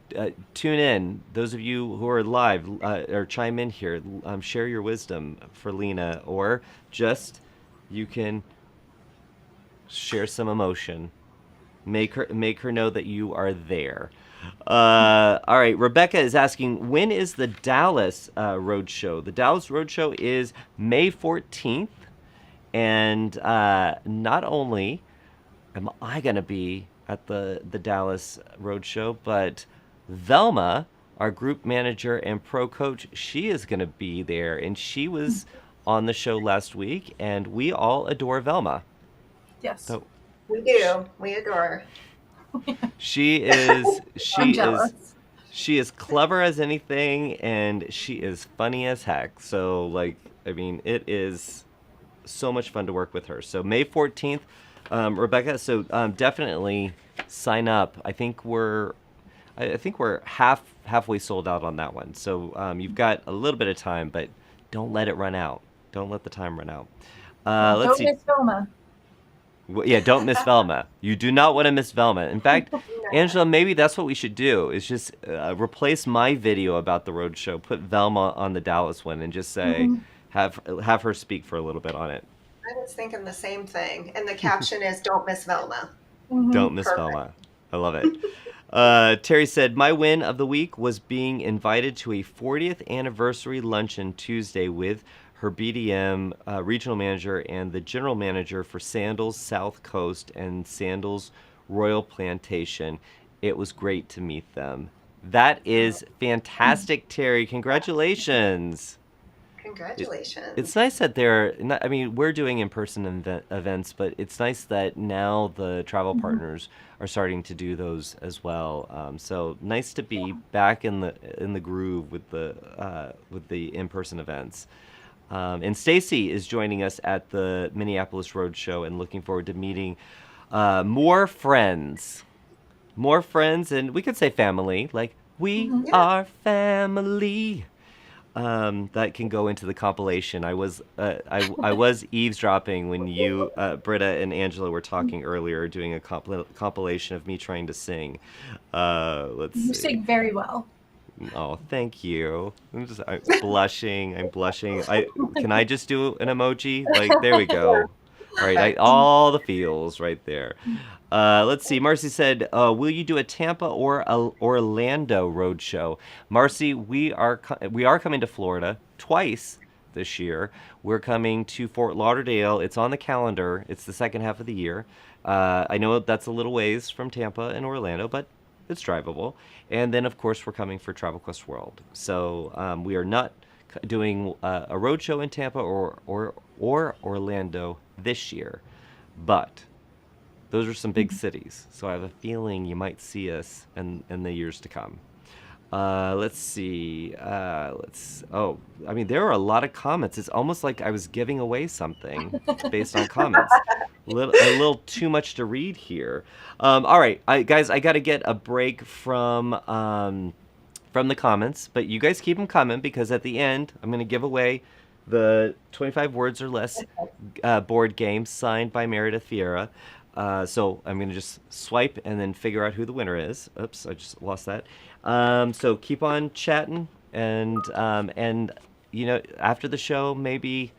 tune in. Those of you who are live, or chime in here, share your wisdom for Lena, or just you can share some emotion. Make her know that you are there. All right, Rebecca is asking, when is the Dallas Roadshow? The Dallas Roadshow is May 14th, and not only am I going to be at the Dallas Roadshow, but Velma, our group manager and pro coach, she is going to be there, and she was on the show last week, and we all adore Velma. Yes. So We do. We adore. she is jealous. she is clever as anything, and she is funny as heck. So it is so much fun to work with her. So May 14th, Rebecca. So definitely sign up. I think we're halfway sold out on that one. So you've got a little bit of time, but don't let it run out. Don't let the time run out. Yeah, Let's don't see. miss Velma. Yeah, don't miss Velma. You do not want to miss Velma. In fact, No. Angela, maybe that's what we should do. Is just replace my video about the road show, put Velma on the Dallas one, and just say Mhm. have her speak for a little bit on it. I was thinking the same thing. And the caption is "Don't miss Velma." Don't Mhm. miss Perfect. Velma. I love it. Terry said, my win of the week was being invited to a 40th anniversary luncheon Tuesday with her BDM regional manager and the general manager for Sandals South Coast and Sandals Royal Plantation. It was great to meet them. That Oh, is fantastic, Terry. Congratulations. It, it's congratulations. nice that they're not, I mean, we're doing in-person events, but it's nice that now the travel Mhm. partners are starting to do those as well. So nice to be back in the groove with the in-person events. And Stacy is joining us at the Minneapolis Road Show and looking forward to meeting more friends, and we could say family. Like we Mhm. Yeah. are family that can go into the compilation. I was eavesdropping when you, Britta and Angela were talking earlier, doing a compilation of me trying to sing. Let's You see. sing very well. Oh, thank you. I'm blushing. I'm blushing. Can I just do an emoji? Like there we Yeah. go. All right, Perfect. all the feels right there. Let's see. Marcy said, "Will you do a Tampa or a Orlando road show?" Marcy, we are coming to Florida twice this year. We're coming to Fort Lauderdale. It's on the calendar. It's the second half of the year. I know that's a little ways from Tampa and Orlando, but it's drivable. And then, of course, we're coming for Travel Quest World. So we are not doing a road show in Tampa or Orlando this year, but those are some big cities, so I have a feeling you might see us in the years to come. Let's see. Oh, I mean, there are a lot of comments. It's almost like I was giving away something based on comments. A little too much to read here. All right, guys, I got to get a break from the comments, but you guys keep them coming because at the end, I'm going to give away the 25 words or less board game signed by Meredith Vieira. So I'm going to just swipe and then figure out who the winner is. Oops, I just lost that. So keep on chatting, and after the show, maybe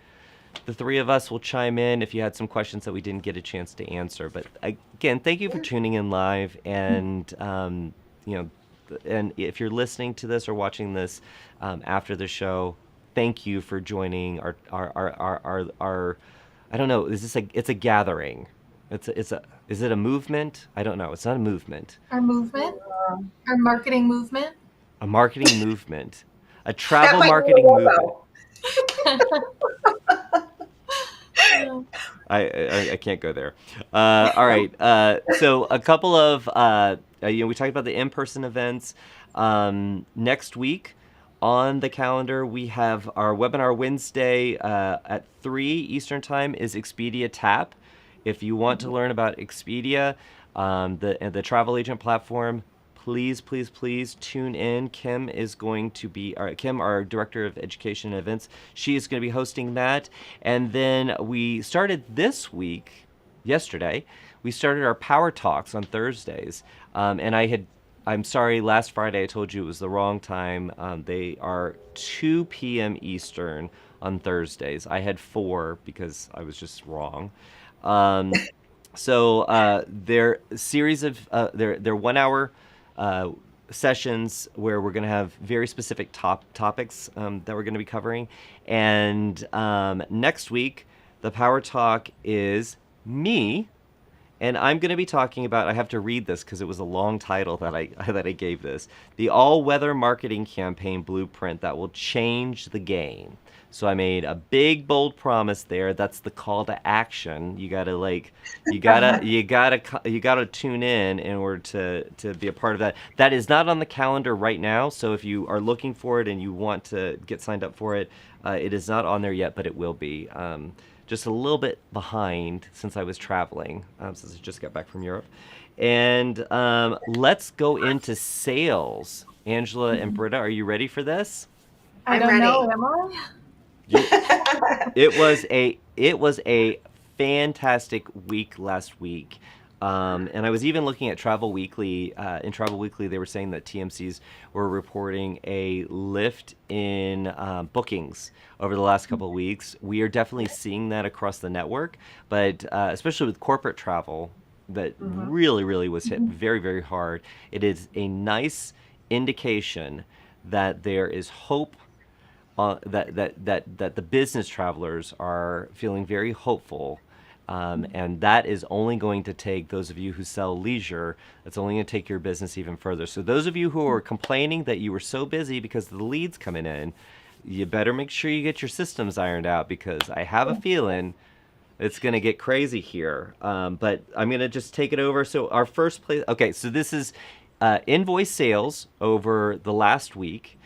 the three of us will chime in if you had some questions that we didn't get a chance to answer. But again, thank you for Yeah. tuning in live, and you know, and if you're listening to this or watching this after the show, thank you for joining our I don't know. It's a gathering. Is it a movement? I don't know. It's not a movement. Our movement, our marketing movement. A marketing movement. A That travel might be the marketing movement. logo. I can't go there. All right. So a couple of we talked about the in-person events. Next week on the calendar we have our webinar Wednesday at 3 Eastern time is Expedia Tap. If you want to learn about Expedia, the travel agent platform, please, please, please tune in. Kim, our director of education and events. She is going to be hosting that. And then we started this week, yesterday, we started our Power Talks on Thursdays. And I'm sorry, last Friday I told you it was the wrong time. They are 2 p.m. Eastern on Thursdays. I had 4 because I was just wrong. Um, so they're a series of they're 1 hour uh, sessions where we're going to have very specific topics that we're going to be covering. And next week, the Power Talk is me, and I'm going to be talking about. I have to read this because it was a long title that I that I gave this. The all-weather marketing campaign blueprint that will change the game. So I made a big bold promise there. That's the call to action. You gotta tune in order to be a part of that. That is not on the calendar right now. So if you are looking for it and you want to get signed up for it, it is not on there yet, but it will be. just a little bit behind since I was traveling, since I just got back from Europe. And let's go into sales. Angela and Britta, are you ready for this? I I'm don't know, ready. am I? You, it was a fantastic week last week. And I was even looking at Travel Weekly. In Travel Weekly, they were saying that TMCs were reporting a lift in bookings over the last couple of weeks. We are definitely seeing that across the network, but especially with corporate travel, that Mhm. really, really was hit Mhm. very, very hard. It is a nice indication that there is hope, that the business travelers are feeling very hopeful, and that is only going to take those of you who sell leisure. That's only going to take your business even further. So those of you who are complaining that you were so busy because of the leads coming in, you better make sure you get your systems ironed out, because I have a feeling it's going to get crazy here. But I'm going to just take it over. So our first place. Okay, so this is invoice sales over the last week,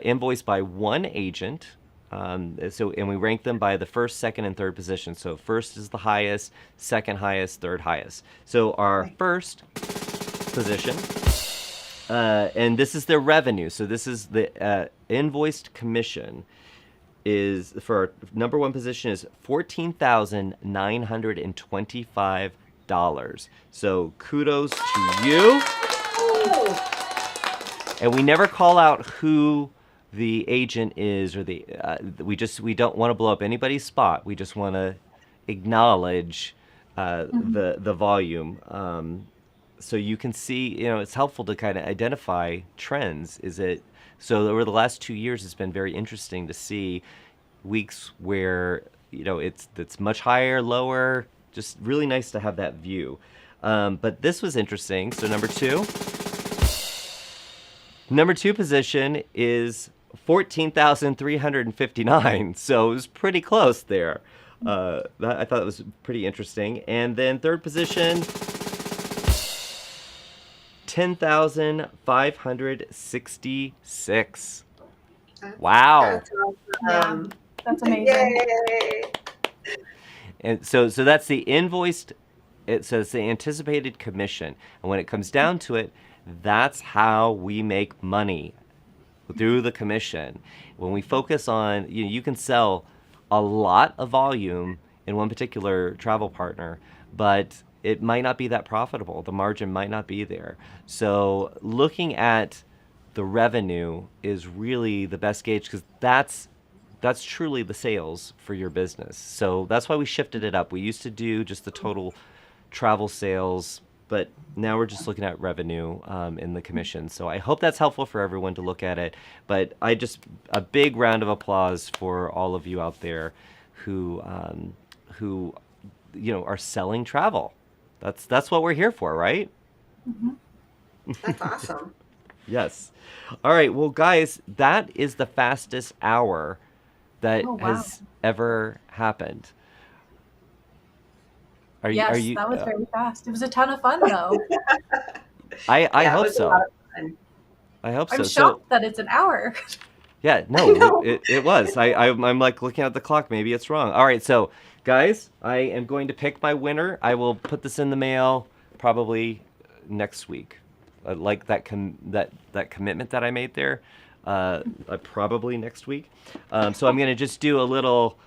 invoiced by one agent. And we rank them by the first, second, and third position. So first is the highest, second highest, third highest. So our Okay. first position, and this is their revenue. So this is the invoiced commission, is for our number one position is $14,925. So kudos to you. Oh, And we never call out who the agent is, or we don't want to blow up anybody's spot. We just want to acknowledge Mhm. the volume. So you can see, it's helpful to kind of identify trends. So over the last 2 years, it's been very interesting to see weeks where it's much higher, lower. Just really nice to have that view. But this was interesting. So number two position is 14,359. So it was pretty close there. I thought it was pretty interesting. And then third position, 10,566. Wow. that's Yeah, awesome. that's amazing. Yay. And so that's the invoiced. It says the anticipated commission, and when it comes down to it, that's how we make money, through the commission. When we focus on, you can sell a lot of volume in one particular travel partner, but it might not be that profitable. The margin might not be there. So looking at the revenue is really the best gauge, because that's truly the sales for your business. So that's why we shifted it up. We used to do just the total travel sales, but now we're just looking at revenue in the commission. So I hope that's helpful for everyone to look at it. But a big round of applause for all of you out there who are selling travel. That's what we're here for, right? Mhm. That's awesome. Yes. All right. Well, guys, that is the fastest hour that Oh, wow. has ever happened. Are Yes, you? that was very fast. It was a ton of fun, though. I Yeah, it hope was a lot so. of fun. I hope I'm so. So shocked that it's an hour. yeah, I no, know. it was. I'm like looking at the clock. Maybe it's wrong. All right. So guys, I am going to pick my winner. I will put this in the mail probably next week. Like that commitment that I made there. Probably next week. So I'm gonna just do a little.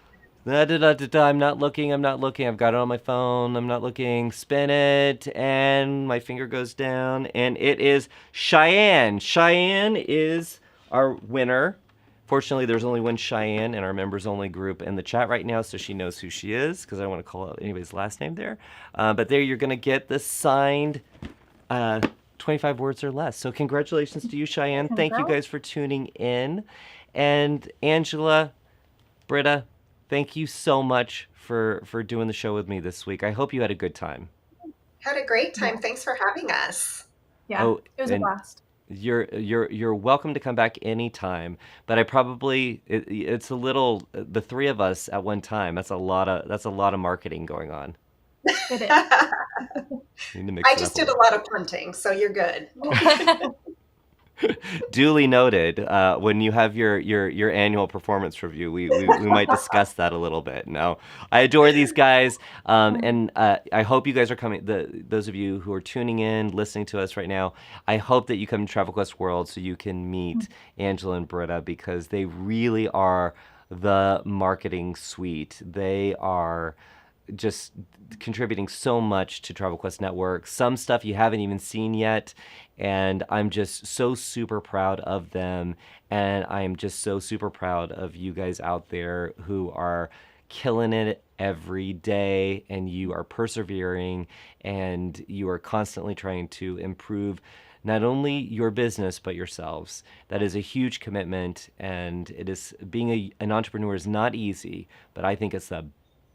Da, da, da, da, da. I'm not looking. I'm not looking. I've got it on my phone. I'm not looking. Spin it, and my finger goes down, and it is Cheyenne. Cheyenne is our winner. Fortunately, there's only one Cheyenne in our members only group in the chat right now, so she knows who she is, because I don't want to call out anybody's last name there. But there, you're going to get the signed 25 words or less. So congratulations to you, Cheyenne. Thank you Congrats. guys for tuning in. And Angela, Britta, thank you so much for doing the show with me this week. I hope you had a good time. Had a great Yeah. time. Thanks for having us. Yeah, Oh, it was a and blast. you're welcome to come back anytime. But it's a little, the three of us at one time. That's a lot of marketing going on. It is. I You need to mix it up just a did a little. lot of punting, so you're good. Duly noted. When you have your annual performance review, we might discuss that a little bit. No, I adore these guys, and I hope you guys are coming. Those of you who are tuning in, listening to us right now, I hope that you come to Travel Quest World so you can meet Angela and Britta, because they really are the marketing suite. They are just contributing so much to Travel Quest Network. Some stuff you haven't even seen yet, and I'm just so super proud of them. And I'm just so super proud of you guys out there who are killing it every day, and you are persevering, and you are constantly trying to improve not only your business but yourselves. That is a huge commitment, and it is being an entrepreneur is not easy, but I think it's the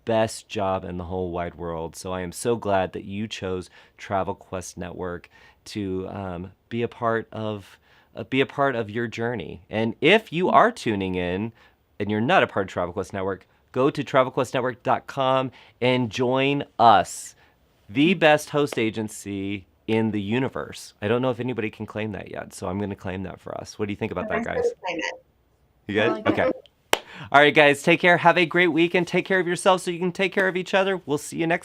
best job in the whole wide world. So I am so glad that you chose Travel Quest Network to be a part of your journey. And if you are tuning in and you're not a part of Travel Quest Network, go to travelquestnetwork.com and join us, the best host agency in the universe. I don't know if anybody can claim that yet, so I'm going to claim that for us. What do you think about that, I'm going guys? to claim it. You I guys? like it. Okay. All right, guys, take care. Have a great weekend. Take care of yourselves so you can take care of each other. We'll see you next